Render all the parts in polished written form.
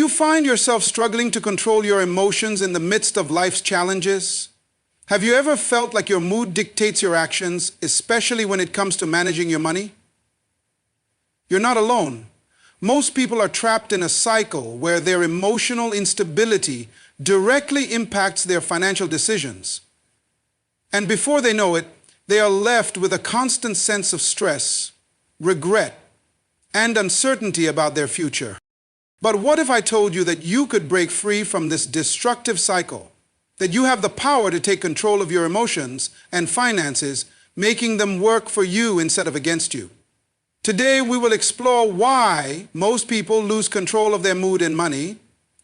you find yourself struggling to control your emotions in the midst of life's challenges? Have you ever felt like your mood dictates your actions, especially when it comes to managing your money? You're not alone. Most people are trapped in a cycle where their emotional instability directly impacts their financial decisions. And before they know it, they are left with a constant sense of stress, regret, and uncertainty about their future. But what if I told you that you could break free from this destructive cycle? That you have the power to take control of your emotions and finances, making them work for you instead of against you. Today, we will explore why most people lose control of their mood and money,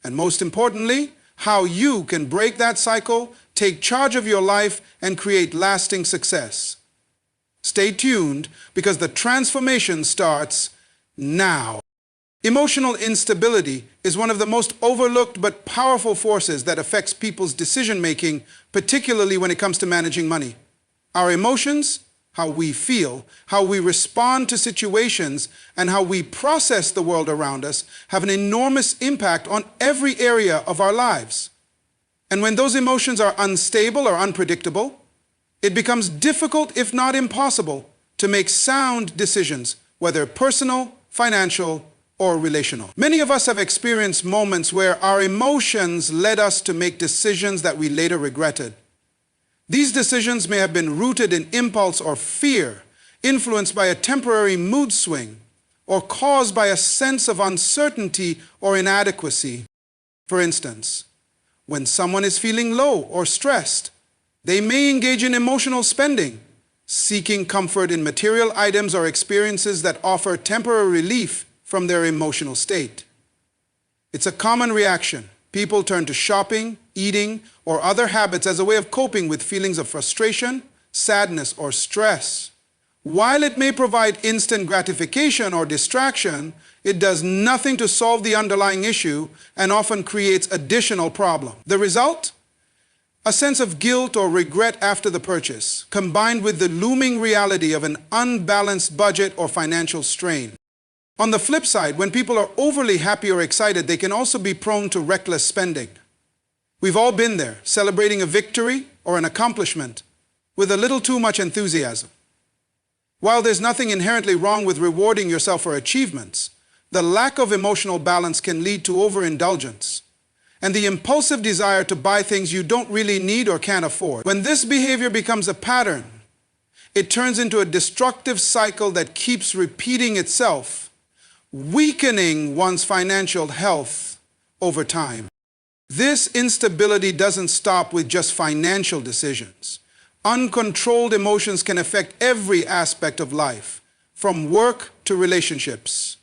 and most importantly, how you can break that cycle, take charge of your life, and create lasting success. Stay tuned, because the transformation starts now. Emotional instability is one of the most overlooked but powerful forces that affects people's decision-making, particularly when it comes to managing money. Our emotions, how we feel, how we respond to situations, and how we process the world around us have an enormous impact on every area of our lives. And when those emotions are unstable or unpredictable, it becomes difficult, if not impossible, to make sound decisions, whether personal, financial, or relational. Many of us have experienced moments where our emotions led us to make decisions that we later regretted. These decisions may have been rooted in impulse or fear, influenced by a temporary mood swing, or caused by a sense of uncertainty or inadequacy. For instance, when someone is feeling low or stressed, they may engage in emotional spending, seeking comfort in material items or experiences that offer temporary relief from their emotional state. It's a common reaction. People turn to shopping, eating, or other habits as a way of coping with feelings of frustration, sadness, or stress. While it may provide instant gratification or distraction, it does nothing to solve the underlying issue and often creates additional problems. The result? A sense of guilt or regret after the purchase, combined with the looming reality of an unbalanced budget or financial strain. On the flip side, when people are overly happy or excited, they can also be prone to reckless spending. We've all been there, celebrating a victory or an accomplishment with a little too much enthusiasm. While there's nothing inherently wrong with rewarding yourself for achievements, the lack of emotional balance can lead to overindulgence and the impulsive desire to buy things you don't really need or can't afford. When this behavior becomes a pattern, it turns into a destructive cycle that keeps repeating itself, weakening one's financial health over time. This instability doesn't stop with just financial decisions. Uncontrolled emotions can affect every aspect of life, from work to relationships.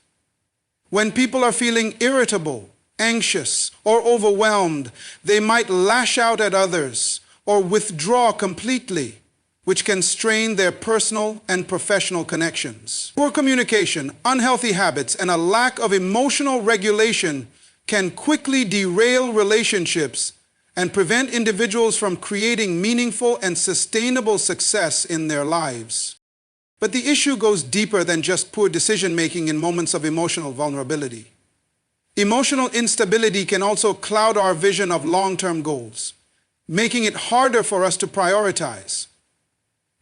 When people are feeling irritable, anxious, or overwhelmed, they might lash out at others or withdraw completely, which can strain their personal and professional connections. Poor communication, unhealthy habits, and a lack of emotional regulation can quickly derail relationships and prevent individuals from creating meaningful and sustainable success in their lives. But the issue goes deeper than just poor decision-making in moments of emotional vulnerability. Emotional instability can also cloud our vision of long-term goals, making it harder for us to prioritize.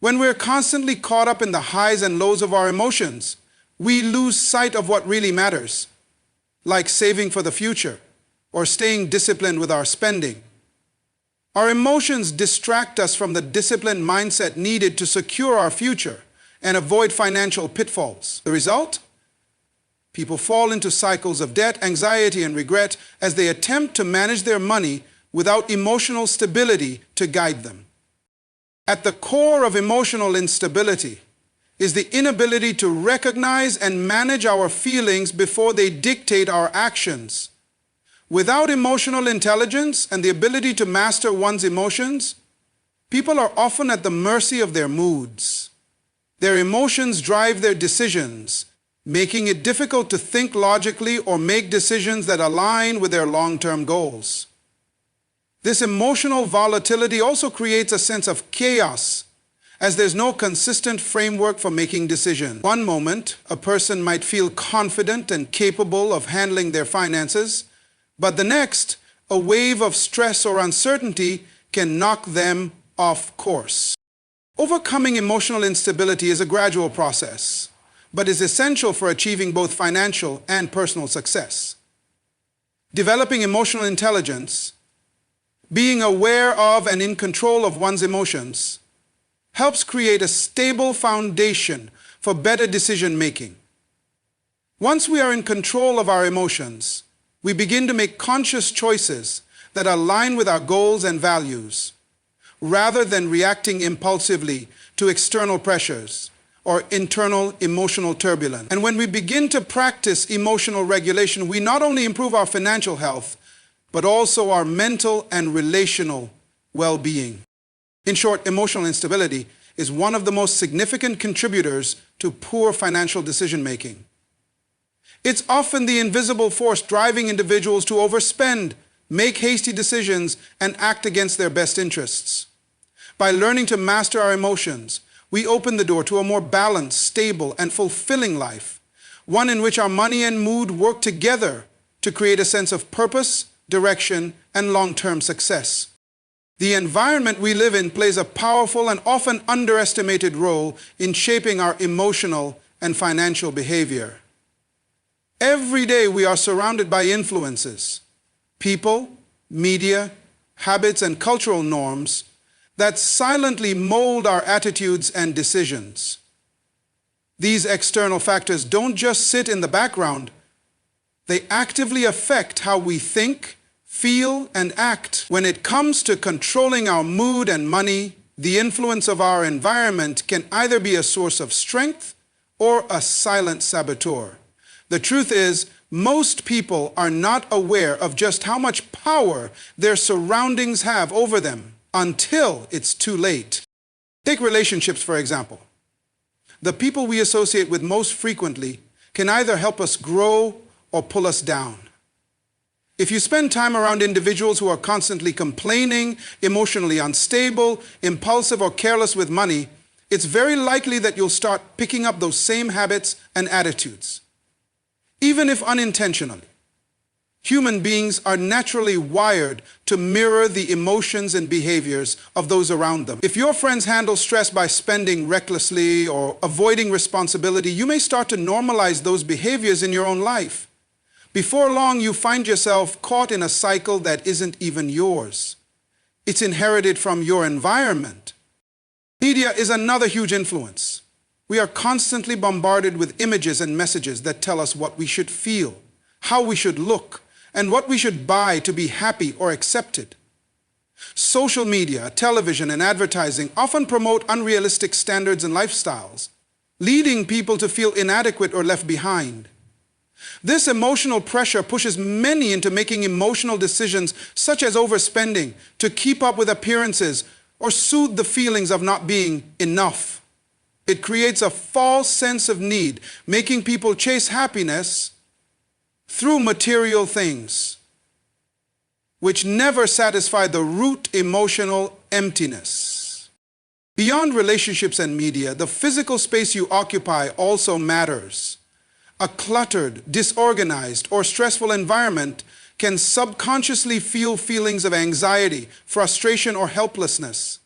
When we're constantly caught up in the highs and lows of our emotions, we lose sight of what really matters, like saving for the future or staying disciplined with our spending. Our emotions distract us from the disciplined mindset needed to secure our future and avoid financial pitfalls. The result? People fall into cycles of debt, anxiety, and regret as they attempt to manage their money without emotional stability to guide them. At the core of emotional instability is the inability to recognize and manage our feelings before they dictate our actions. Without emotional intelligence and the ability to master one's emotions, people are often at the mercy of their moods. Their emotions drive their decisions, making it difficult to think logically or make decisions that align with their long-term goals. This emotional volatility also creates a sense of chaos, as there's no consistent framework for making decisions. One moment, a person might feel confident and capable of handling their finances, But the next, a wave of stress or uncertainty, can knock them off course. Overcoming emotional instability is a gradual process, but is essential for achieving both financial and personal success. Developing emotional intelligence, being aware of and in control of one's emotions, helps create a stable foundation for better decision-making. Once we are in control of our emotions, we begin to make conscious choices that align with our goals and values, rather than reacting impulsively to external pressures or internal emotional turbulence. And when we begin to practice emotional regulation, we not only improve our financial health, but also our mental and relational well-being. In short, emotional instability is one of the most significant contributors to poor financial decision-making. It's often the invisible force driving individuals to overspend, make hasty decisions, and act against their best interests. By learning to master our emotions, we open the door to a more balanced, stable, and fulfilling life, one in which our money and mood work together to create a sense of purpose, direction, and long-term success. The environment we live in plays a powerful and often underestimated role in shaping our emotional and financial behavior. Every day we are surrounded by influences, people, media, habits, and cultural norms that silently mold our attitudes and decisions. These external factors don't just sit in the background, they actively affect how we think, feel, and act. When it comes to controlling our mood and money, the influence of our environment can either be a source of strength or a silent saboteur. The truth is, most people are not aware of just how much power their surroundings have over them until it's too late. Take relationships, for example. The people we associate with most frequently can either help us grow or pull us down. If you spend time around individuals who are constantly complaining, emotionally unstable, impulsive, or careless with money, it's very likely that you'll start picking up those same habits and attitudes. Even if unintentionally, human beings are naturally wired to mirror the emotions and behaviors of those around them. If your friends handle stress by spending recklessly or avoiding responsibility, you may start to normalize those behaviors in your own life. Before long, you find yourself caught in a cycle that isn't even yours. It's inherited from your environment. Media is another huge influence. We are constantly bombarded with images and messages that tell us what we should feel, how we should look, and what we should buy to be happy or accepted. Social media, television, and advertising often promote unrealistic standards and lifestyles, leading people to feel inadequate or left behind. This emotional pressure pushes many into making emotional decisions such as overspending to keep up with appearances or soothe the feelings of not being enough. It creates a false sense of need, making people chase happiness through material things, which never satisfy the root emotional emptiness. Beyond relationships and media, the physical space you occupy also matters. A cluttered, disorganized, or stressful environment can subconsciously fuel feelings of anxiety, frustration, or helplessness.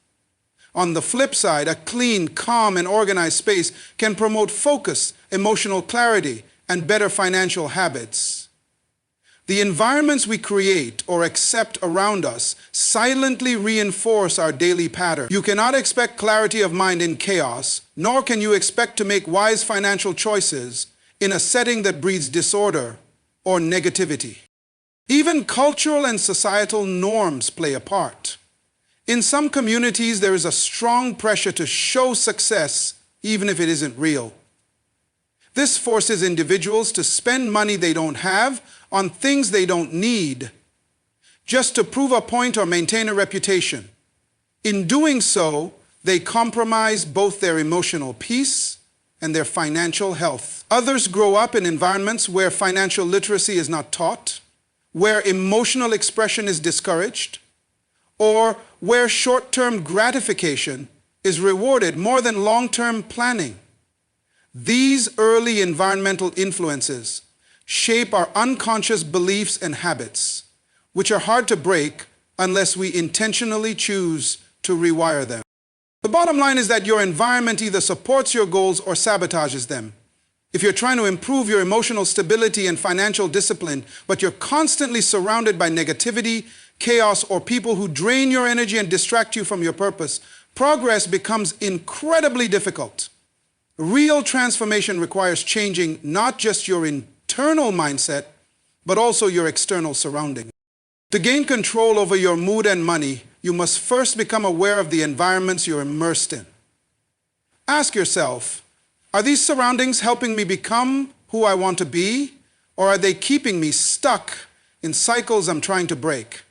On the flip side, a clean, calm, and organized space can promote focus, emotional clarity, and better financial habits. The environments we create or accept around us silently reinforce our daily pattern. You cannot expect clarity of mind in chaos, nor can you expect to make wise financial choices in a setting that breeds disorder or negativity. Even cultural and societal norms play a part. In some communities, there is a strong pressure to show success even if it isn't real. This forces individuals to spend money they don't have on things they don't need, just to prove a point or maintain a reputation. In doing so, they compromise both their emotional peace and their financial health. Others grow up in environments where financial literacy is not taught, where emotional expression is discouraged, or where short-term gratification is rewarded more than long-term planning. These early environmental influences shape our unconscious beliefs and habits, which are hard to break unless we intentionally choose to rewire them. The bottom line is that your environment either supports your goals or sabotages them. If you're trying to improve your emotional stability and financial discipline, but you're constantly surrounded by negativity, chaos, or people who drain your energy and distract you from your purpose, progress becomes incredibly difficult. Real transformation requires changing not just your internal mindset, but also your external surroundings. To gain control over your mood and money, you must first become aware of the environments you're immersed in. Ask yourself, are these surroundings helping me become who I want to be, or are they keeping me stuck in cycles I'm trying to break?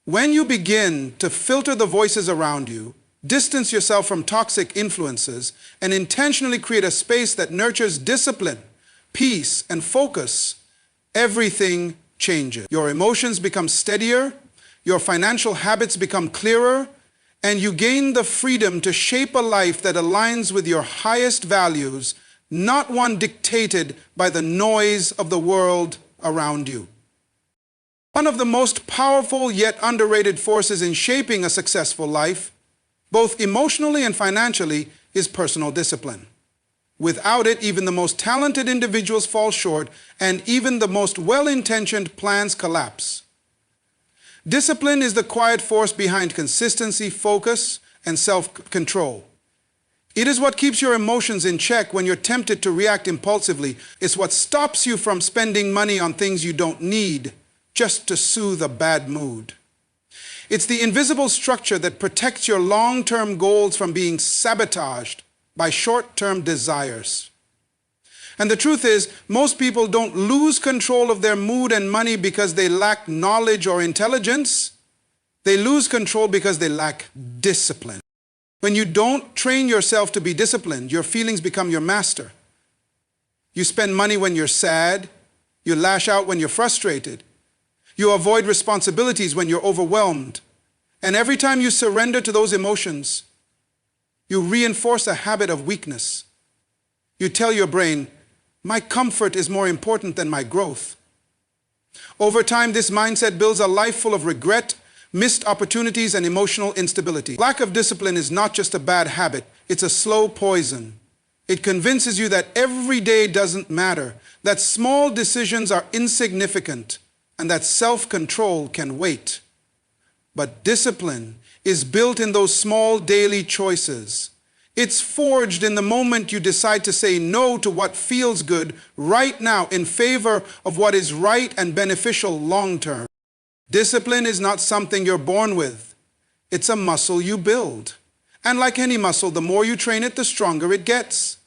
When you begin to filter the voices around you, distance yourself from toxic influences, and intentionally create a space that nurtures discipline, peace, and focus, everything changes. Your emotions become steadier, your financial habits become clearer, and you gain the freedom to shape a life that aligns with your highest values, not one dictated by the noise of the world around you. One of the most powerful yet underrated forces in shaping a successful life, both emotionally and financially, is personal discipline. Without it, even the most talented individuals fall short, and even the most well-intentioned plans collapse. Discipline is the quiet force behind consistency, focus, and self-control. It is what keeps your emotions in check when you're tempted to react impulsively. It's what stops you from spending money on things you don't need just to soothe a bad mood. It's the invisible structure that protects your long-term goals from being sabotaged by short-term desires. And the truth is, most people don't lose control of their mood and money because they lack knowledge or intelligence. They lose control because they lack discipline. When you don't train yourself to be disciplined, your feelings become your master. You spend money when you're sad. You lash out when you're frustrated. You avoid responsibilities when you're overwhelmed. And every time you surrender to those emotions, you reinforce a habit of weakness. You tell your brain, my comfort is more important than my growth. Over time, this mindset builds a life full of regret, missed opportunities, and emotional instability. Lack of discipline is not just a bad habit, it's a slow poison. It convinces you that every day doesn't matter, that small decisions are insignificant, and that self-control can wait. But discipline is built in those small daily choices. It's forged in the moment you decide to say no to what feels good right now in favor of what is right and beneficial long term. Discipline is not something you're born with. It's a muscle you build. And like any muscle, the more you train it, the stronger it gets.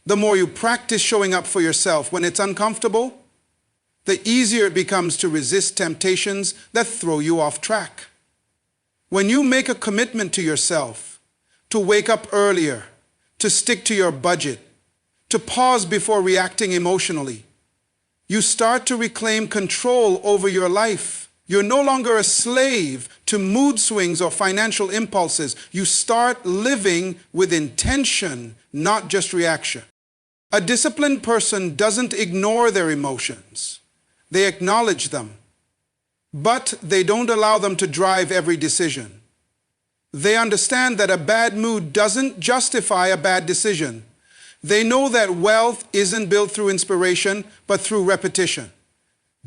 The more you practice showing up for yourself when it's uncomfortable, the easier it becomes to resist temptations that throw you off track. When you make a commitment to yourself, to wake up earlier, to stick to your budget, to pause before reacting emotionally, you start to reclaim control over your life. You're no longer a slave to mood swings or financial impulses. You start living with intention, not just reaction. A disciplined person doesn't ignore their emotions. They acknowledge them, but they don't allow them to drive every decision. They understand that a bad mood doesn't justify a bad decision. They know that wealth isn't built through inspiration, but through repetition.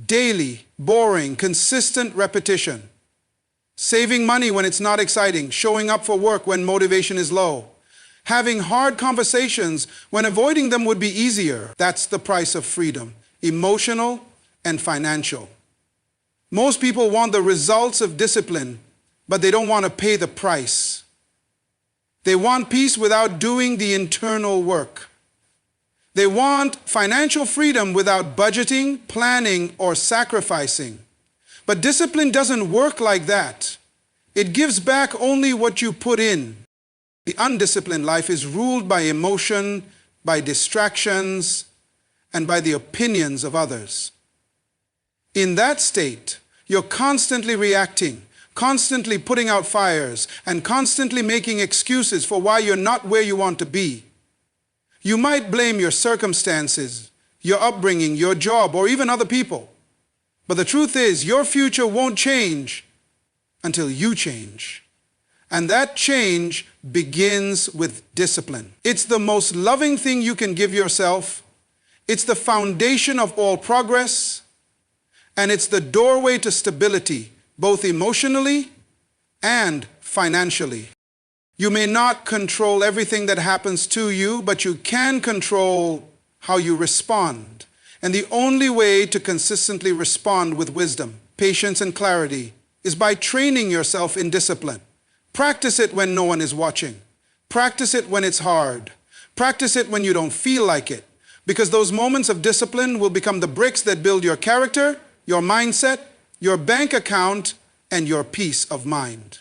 Daily, boring, consistent repetition. Saving money when it's not exciting, showing up for work when motivation is low. Having hard conversations when avoiding them would be easier. That's the price of freedom, emotional and financial. Most people want the results of discipline, but they don't want to pay the price. They want peace without doing the internal work. They want financial freedom without budgeting, planning, or sacrificing. But discipline doesn't work like that. It gives back only what you put in. The undisciplined life is ruled by emotion, by distractions, and by the opinions of others. In that state, you're constantly reacting, constantly putting out fires, and constantly making excuses for why you're not where you want to be. You might blame your circumstances, your upbringing, your job, or even other people. But the truth is, your future won't change until you change. And that change begins with discipline. It's the most loving thing you can give yourself. It's the foundation of all progress. And it's the doorway to stability, both emotionally and financially. You may not control everything that happens to you, but you can control how you respond. And the only way to consistently respond with wisdom, patience, and clarity is by training yourself in discipline. Practice it when no one is watching. Practice it when it's hard. Practice it when you don't feel like it. Because those moments of discipline will become the bricks that build your character, your mindset, your bank account, and your peace of mind.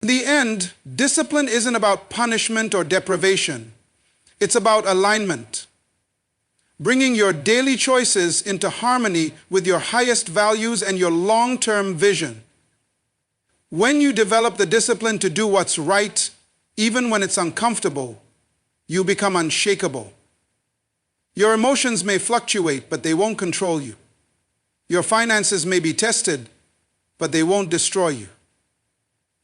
In the end, discipline isn't about punishment or deprivation. It's about alignment. Bringing your daily choices into harmony with your highest values and your long-term vision. When you develop the discipline to do what's right, even when it's uncomfortable, you become unshakable. Your emotions may fluctuate, but they won't control you. Your finances may be tested, but they won't destroy you.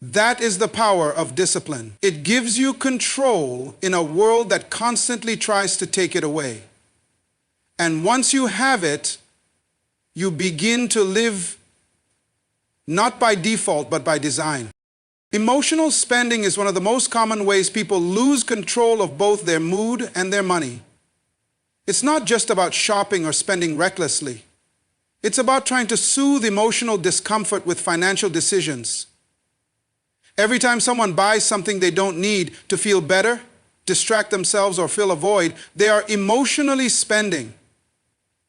That is the power of discipline. It gives you control in a world that constantly tries to take it away. And once you have it, you begin to live not by default, but by design. Emotional spending is one of the most common ways people lose control of both their mood and their money. It's not just about shopping or spending recklessly. It's about trying to soothe emotional discomfort with financial decisions. Every time someone buys something they don't need to feel better, distract themselves, or fill a void, they are emotionally spending.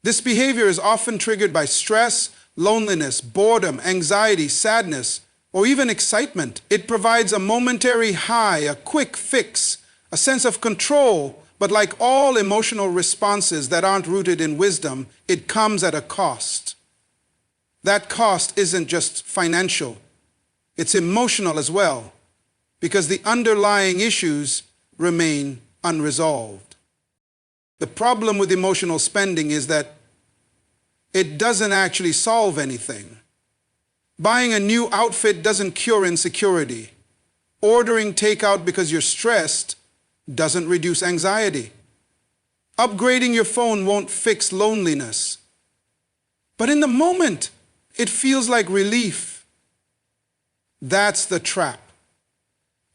This behavior is often triggered by stress, loneliness, boredom, anxiety, sadness, or even excitement. It provides a momentary high, a quick fix, a sense of control, but like all emotional responses that aren't rooted in wisdom, it comes at a cost. That cost isn't just financial. It's emotional as well, because the underlying issues remain unresolved. The problem with emotional spending is that it doesn't actually solve anything. Buying a new outfit doesn't cure insecurity. Ordering takeout because you're stressed doesn't reduce anxiety. Upgrading your phone won't fix loneliness. But in the moment, it feels like relief. That's the trap.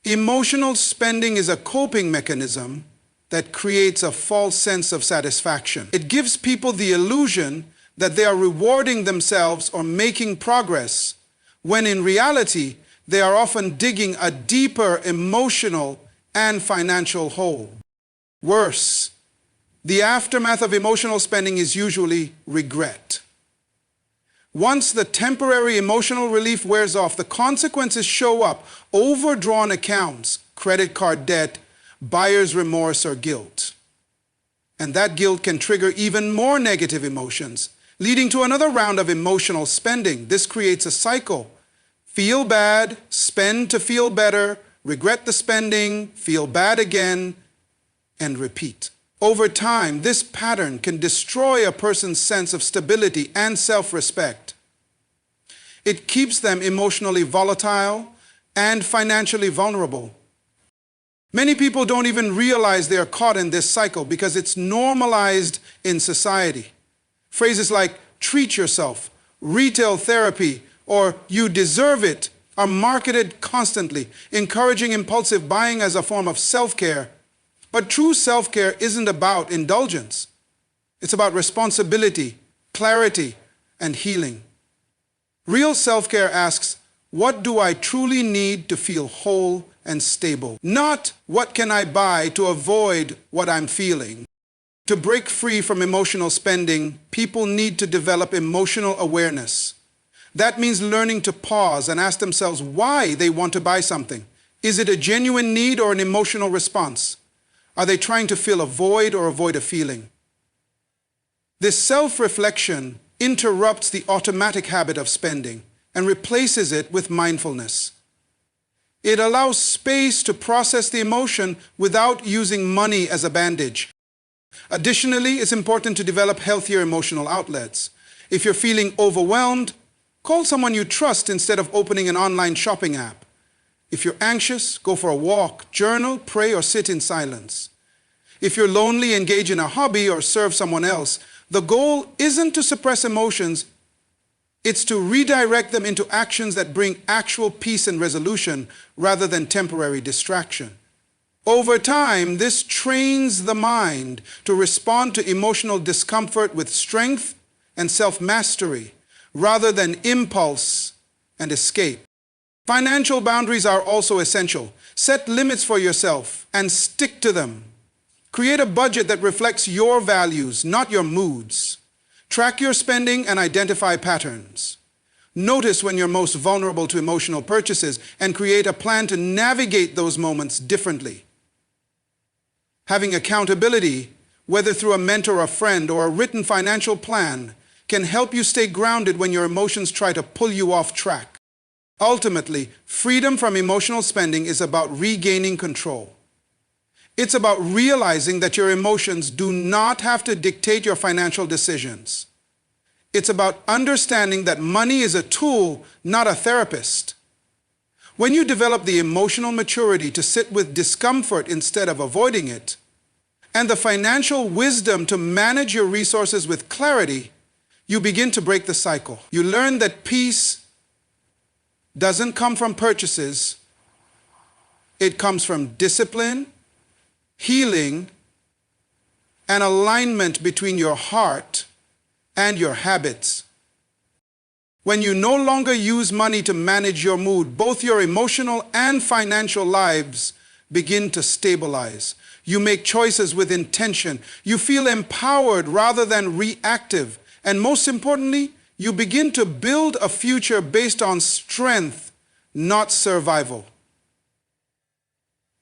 Emotional spending is a coping mechanism that creates a false sense of satisfaction. It gives people the illusion that they are rewarding themselves or making progress, when in reality, they are often digging a deeper emotional and financial hole. Worse, the aftermath of emotional spending is usually regret. Once the temporary emotional relief wears off, the consequences show up: overdrawn accounts, credit card debt, buyer's remorse, or guilt. And that guilt can trigger even more negative emotions, leading to another round of emotional spending. This creates a cycle. Feel bad, spend to feel better, regret the spending, feel bad again, and repeat. Over time, this pattern can destroy a person's sense of stability and self-respect. It keeps them emotionally volatile and financially vulnerable. Many people don't even realize they are caught in this cycle because it's normalized in society. Phrases like "treat yourself," "retail therapy," or "you deserve it" are marketed constantly, encouraging impulsive buying as a form of self-care. But true self-care isn't about indulgence. It's about responsibility, clarity, and healing. Real self-care asks, what do I truly need to feel whole and stable? Not what can I buy to avoid what I'm feeling. To break free from emotional spending, people need to develop emotional awareness. That means learning to pause and ask themselves why they want to buy something. Is it a genuine need or an emotional response? Are they trying to fill a void or avoid a feeling? This self-reflection interrupts the automatic habit of spending and replaces it with mindfulness. It allows space to process the emotion without using money as a bandage. Additionally, it's important to develop healthier emotional outlets. If you're feeling overwhelmed, call someone you trust instead of opening an online shopping app. If you're anxious, go for a walk, journal, pray, or sit in silence. If you're lonely, engage in a hobby or serve someone else. The goal isn't to suppress emotions, it's to redirect them into actions that bring actual peace and resolution rather than temporary distraction. Over time, this trains the mind to respond to emotional discomfort with strength and self-mastery rather than impulse and escape. Financial boundaries are also essential. Set limits for yourself and stick to them. Create a budget that reflects your values, not your moods. Track your spending and identify patterns. Notice when you're most vulnerable to emotional purchases and create a plan to navigate those moments differently. Having accountability, whether through a mentor, a friend, or a written financial plan, can help you stay grounded when your emotions try to pull you off track. Ultimately, freedom from emotional spending is about regaining control. It's about realizing that your emotions do not have to dictate your financial decisions. It's about understanding that money is a tool, not a therapist. When you develop the emotional maturity to sit with discomfort instead of avoiding it, and the financial wisdom to manage your resources with clarity, you begin to break the cycle. You learn that peace doesn't come from purchases. It comes from discipline, healing, and alignment between your heart and your habits. When you no longer use money to manage your mood, both your emotional and financial lives begin to stabilize. You make choices with intention. You feel empowered rather than reactive. And most importantly, you begin to build a future based on strength, not survival.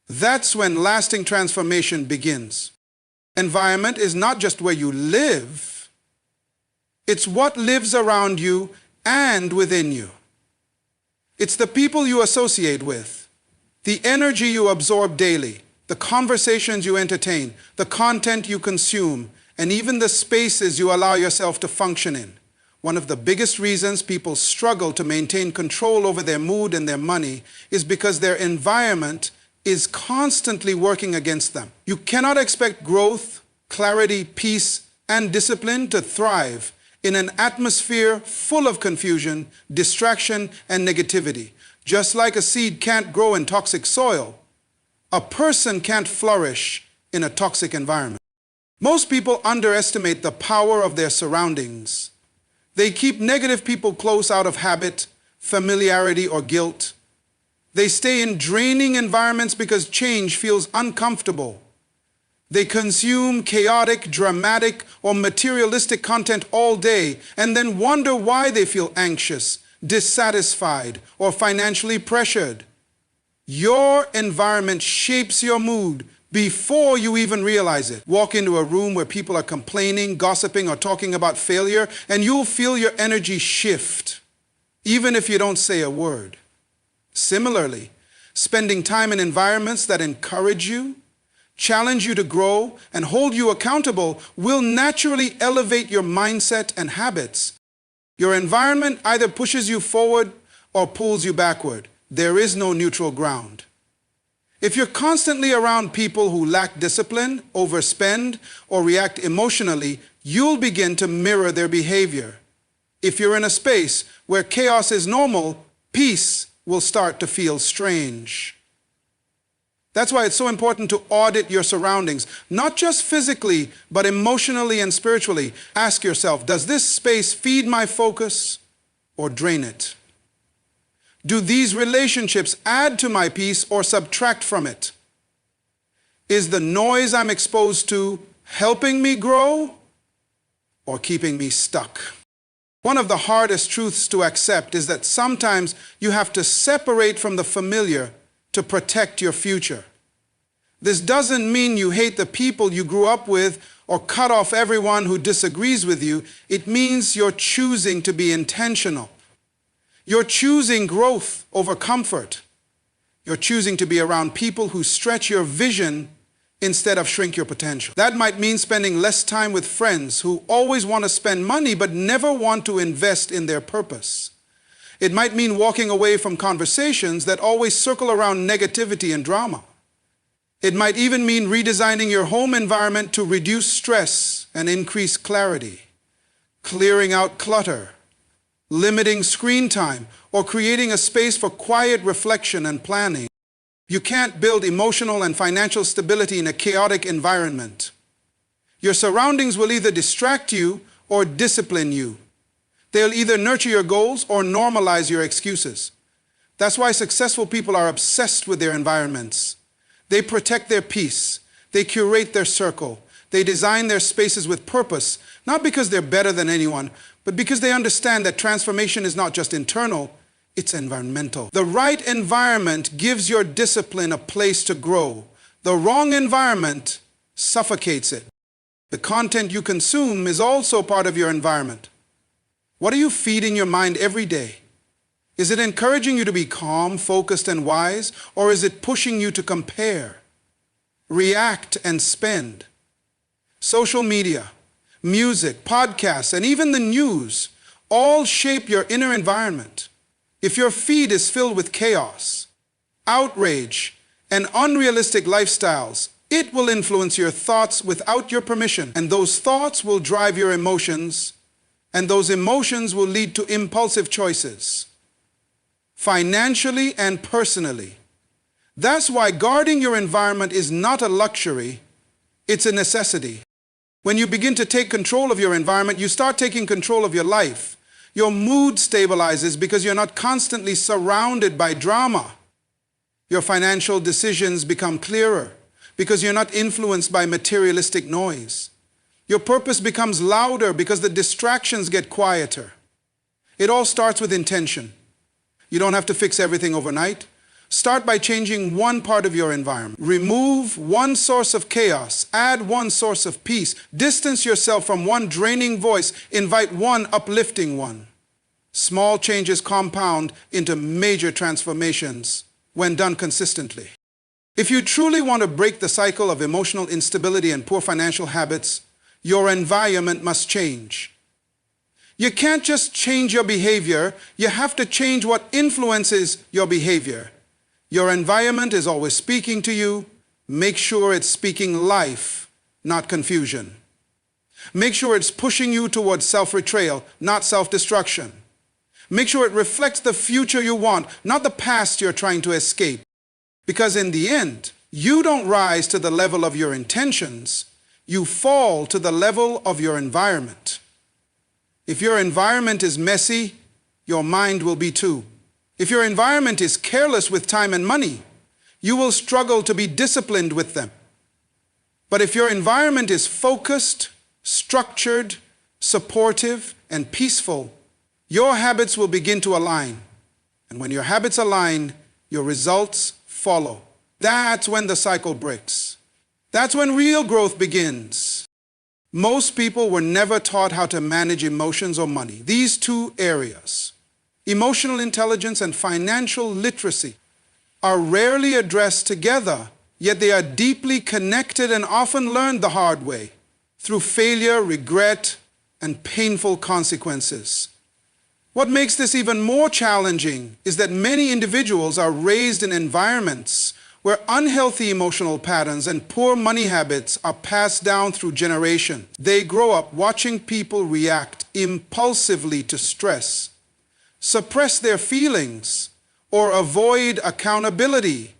That's when lasting transformation begins. Environment is not just where you live, it's what lives around you and within you. It's the people you associate with, the energy you absorb daily, the conversations you entertain, the content you consume, and even the spaces you allow yourself to function in. One of the biggest reasons people struggle to maintain control over their mood and their money is because their environment is constantly working against them. You cannot expect growth, clarity, peace, and discipline to thrive in an atmosphere full of confusion, distraction, and negativity. Just like a seed can't grow in toxic soil, a person can't flourish in a toxic environment. Most people underestimate the power of their surroundings. They keep negative people close out of habit, familiarity, or guilt. They stay in draining environments because change feels uncomfortable. They consume chaotic, dramatic, or materialistic content all day and then wonder why they feel anxious, dissatisfied, or financially pressured. Your environment shapes your mood before you even realize it. Walk into a room where people are complaining, gossiping, or talking about failure, and you'll feel your energy shift, even if you don't say a word. Similarly, spending time in environments that encourage you, challenge you to grow, and hold you accountable will naturally elevate your mindset and habits. Your environment either pushes you forward or pulls you backward. There is no neutral ground. If you're constantly around people who lack discipline, overspend, or react emotionally, you'll begin to mirror their behavior. If you're in a space where chaos is normal, peace will start to feel strange. That's why it's so important to audit your surroundings, not just physically, but emotionally and spiritually. Ask yourself, does this space feed my focus or drain it? Do these relationships add to my peace or subtract from it? Is the noise I'm exposed to helping me grow or keeping me stuck? One of the hardest truths to accept is that sometimes you have to separate from the familiar to protect your future. This doesn't mean you hate the people you grew up with or cut off everyone who disagrees with you. It means you're choosing to be intentional. You're choosing growth over comfort. You're choosing to be around people who stretch your vision instead of shrink your potential. That might mean spending less time with friends who always want to spend money but never want to invest in their purpose. It might mean walking away from conversations that always circle around negativity and drama. It might even mean redesigning your home environment to reduce stress and increase clarity, clearing out clutter, limiting screen time, or creating a space for quiet reflection and planning. You can't build emotional and financial stability in a chaotic environment. Your surroundings will either distract you or discipline you. They'll either nurture your goals or normalize your excuses. That's why successful people are obsessed with their environments. They protect their peace. They curate their circle. They design their spaces with purpose, not because they're better than anyone, but because they understand that transformation is not just internal, it's environmental. The right environment gives your discipline a place to grow. The wrong environment suffocates it. The content you consume is also part of your environment. What are you feeding your mind every day? Is it encouraging you to be calm, focused, and wise, or is it pushing you to compare, react, and spend? Social media, music, podcasts, and even the news all shape your inner environment. If your feed is filled with chaos, outrage, and unrealistic lifestyles, it will influence your thoughts without your permission, and those thoughts will drive your emotions, and those emotions will lead to impulsive choices, financially and personally. That's why guarding your environment is not a luxury, it's a necessity. When you begin to take control of your environment, you start taking control of your life. Your mood stabilizes because you're not constantly surrounded by drama. Your financial decisions become clearer because you're not influenced by materialistic noise. Your purpose becomes louder because the distractions get quieter. It all starts with intention. You don't have to fix everything overnight. Start by changing one part of your environment. Remove one source of chaos. Add one source of peace. Distance yourself from one draining voice. Invite one uplifting one. Small changes compound into major transformations when done consistently. If you truly want to break the cycle of emotional instability and poor financial habits, your environment must change. You can't just change your behavior, you have to change what influences your behavior. Your environment is always speaking to you. Make sure it's speaking life, not confusion. Make sure it's pushing you towards self-betrayal, not self-destruction. Make sure it reflects the future you want, not the past you're trying to escape. Because in the end, you don't rise to the level of your intentions, you fall to the level of your environment. If your environment is messy, your mind will be too. If your environment is careless with time and money, you will struggle to be disciplined with them. But if your environment is focused, structured, supportive, and peaceful, your habits will begin to align. And when your habits align, your results follow. That's when the cycle breaks. That's when real growth begins. Most people were never taught how to manage emotions or money. These two areas, emotional intelligence and financial literacy, are rarely addressed together, yet they are deeply connected and often learned the hard way, through failure, regret, and painful consequences. What makes this even more challenging is that many individuals are raised in environments where unhealthy emotional patterns and poor money habits are passed down through generations. They grow up watching people react impulsively to stress, suppress their feelings, or avoid accountability.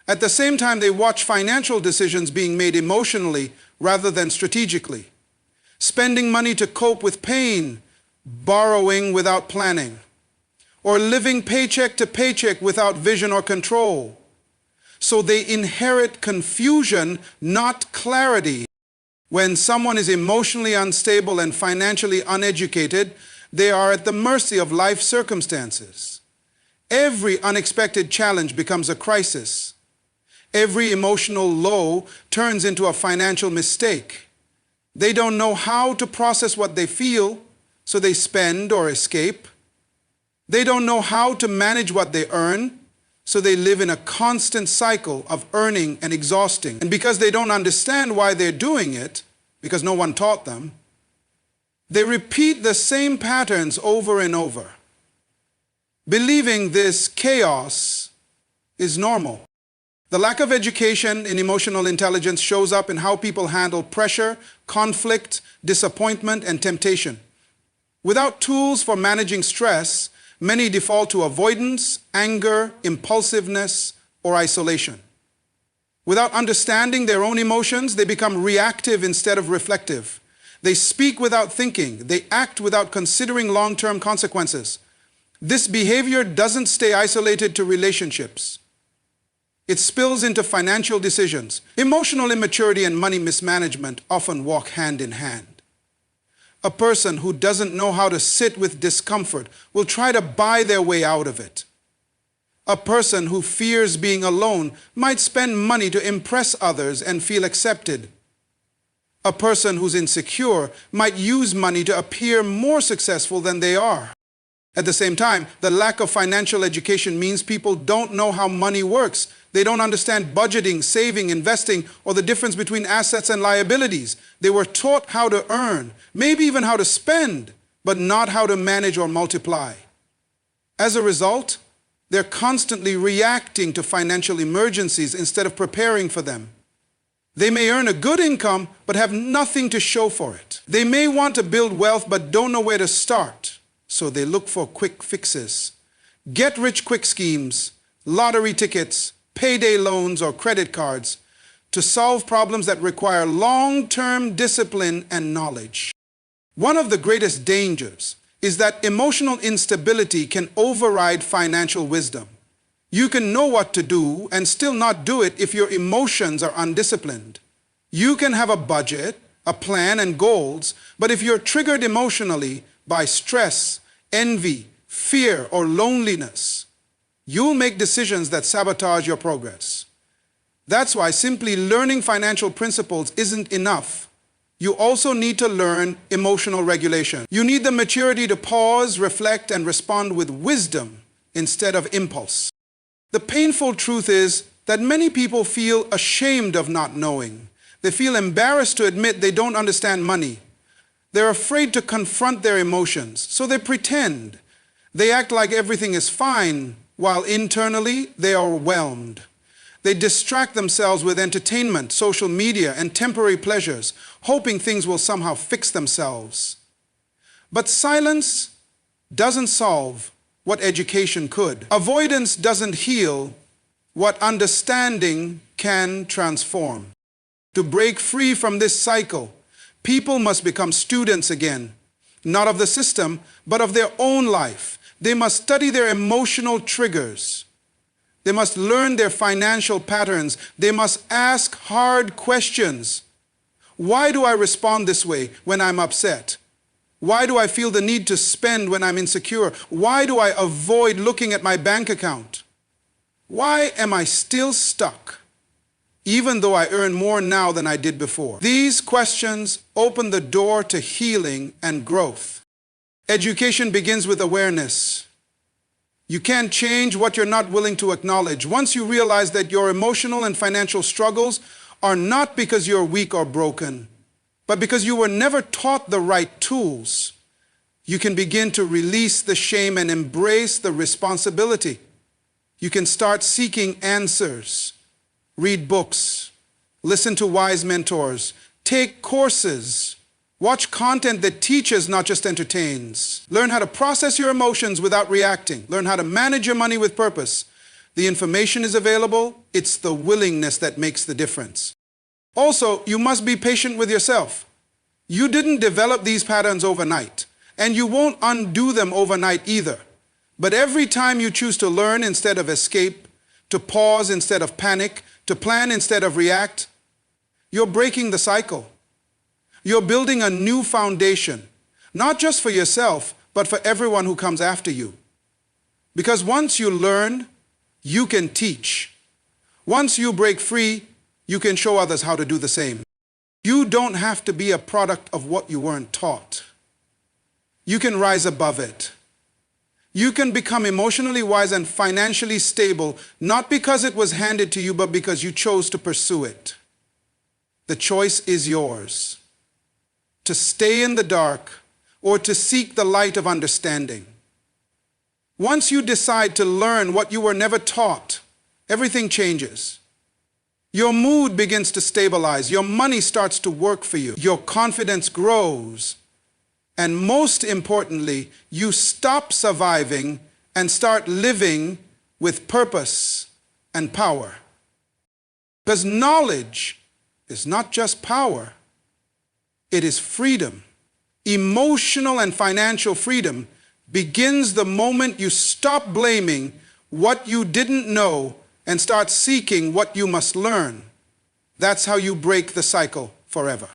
At the same time, they watch financial decisions being made emotionally rather than strategically, spending money to cope with pain, borrowing without planning, or living paycheck to paycheck without vision or control. So they inherit confusion, not clarity. When someone is emotionally unstable and financially uneducated, they are at the mercy of life circumstances. Every unexpected challenge becomes a crisis. Every emotional low turns into a financial mistake. They don't know how to process what they feel, so they spend or escape. They don't know how to manage what they earn, so they live in a constant cycle of earning and exhausting. And because they don't understand why they're doing it, because no one taught them, they repeat the same patterns over and over, believing this chaos is normal. The lack of education in emotional intelligence shows up in how people handle pressure, conflict, disappointment, and temptation. Without tools for managing stress, many default to avoidance, anger, impulsiveness, or isolation. Without understanding their own emotions, they become reactive instead of reflective. They speak without thinking. They act without considering long-term consequences. This behavior doesn't stay isolated to relationships. It spills into financial decisions. Emotional immaturity and money mismanagement often walk hand in hand. A person who doesn't know how to sit with discomfort will try to buy their way out of it. A person who fears being alone might spend money to impress others and feel accepted. A person who's insecure might use money to appear more successful than they are. At the same time, the lack of financial education means people don't know how money works. They don't understand budgeting, saving, investing, or the difference between assets and liabilities. They were taught how to earn, maybe even how to spend, but not how to manage or multiply. As a result, they're constantly reacting to financial emergencies instead of preparing for them. They may earn a good income, but have nothing to show for it. They may want to build wealth, but don't know where to start. So they look for quick fixes. Get-rich-quick schemes, lottery tickets, payday loans, or credit cards to solve problems that require long-term discipline and knowledge. One of the greatest dangers is that emotional instability can override financial wisdom. You can know what to do and still not do it if your emotions are undisciplined. You can have a budget, a plan, and goals, but if you're triggered emotionally by stress, envy, fear, or loneliness, you'll make decisions that sabotage your progress. That's why simply learning financial principles isn't enough. You also need to learn emotional regulation. You need the maturity to pause, reflect, and respond with wisdom instead of impulse. The painful truth is that many people feel ashamed of not knowing. They feel embarrassed to admit they don't understand money. They're afraid to confront their emotions, so they pretend. They act like everything is fine, while internally they are overwhelmed. They distract themselves with entertainment, social media, and temporary pleasures, hoping things will somehow fix themselves. But silence doesn't solve what education could. Avoidance doesn't heal what understanding can transform. To break free from this cycle, people must become students again, not of the system, but of their own life. They must study their emotional triggers. They must learn their financial patterns. They must ask hard questions. Why do I respond this way when I'm upset? Why do I feel the need to spend when I'm insecure? Why do I avoid looking at my bank account? Why am I still stuck, even though I earn more now than I did before? These questions open the door to healing and growth. Education begins with awareness. You can't change what you're not willing to acknowledge. Once you realize that your emotional and financial struggles are not because you're weak or broken, but because you were never taught the right tools, you can begin to release the shame and embrace the responsibility. You can start seeking answers, read books, listen to wise mentors, take courses, watch content that teaches, not just entertains. Learn how to process your emotions without reacting. Learn how to manage your money with purpose. The information is available. It's the willingness that makes the difference. Also, you must be patient with yourself. You didn't develop these patterns overnight, and you won't undo them overnight either. But every time you choose to learn instead of escape, to pause instead of panic, to plan instead of react, you're breaking the cycle. You're building a new foundation, not just for yourself, but for everyone who comes after you. Because once you learn, you can teach. Once you break free, you can show others how to do the same. You don't have to be a product of what you weren't taught. You can rise above it. You can become emotionally wise and financially stable, not because it was handed to you, but because you chose to pursue it. The choice is yours, to stay in the dark or to seek the light of understanding. Once you decide to learn what you were never taught, everything changes. Your mood begins to stabilize, your money starts to work for you, your confidence grows, and most importantly, you stop surviving and start living with purpose and power. Because knowledge is not just power, it is freedom. Emotional and financial freedom begins the moment you stop blaming what you didn't know and start seeking what you must learn. That's how you break the cycle forever.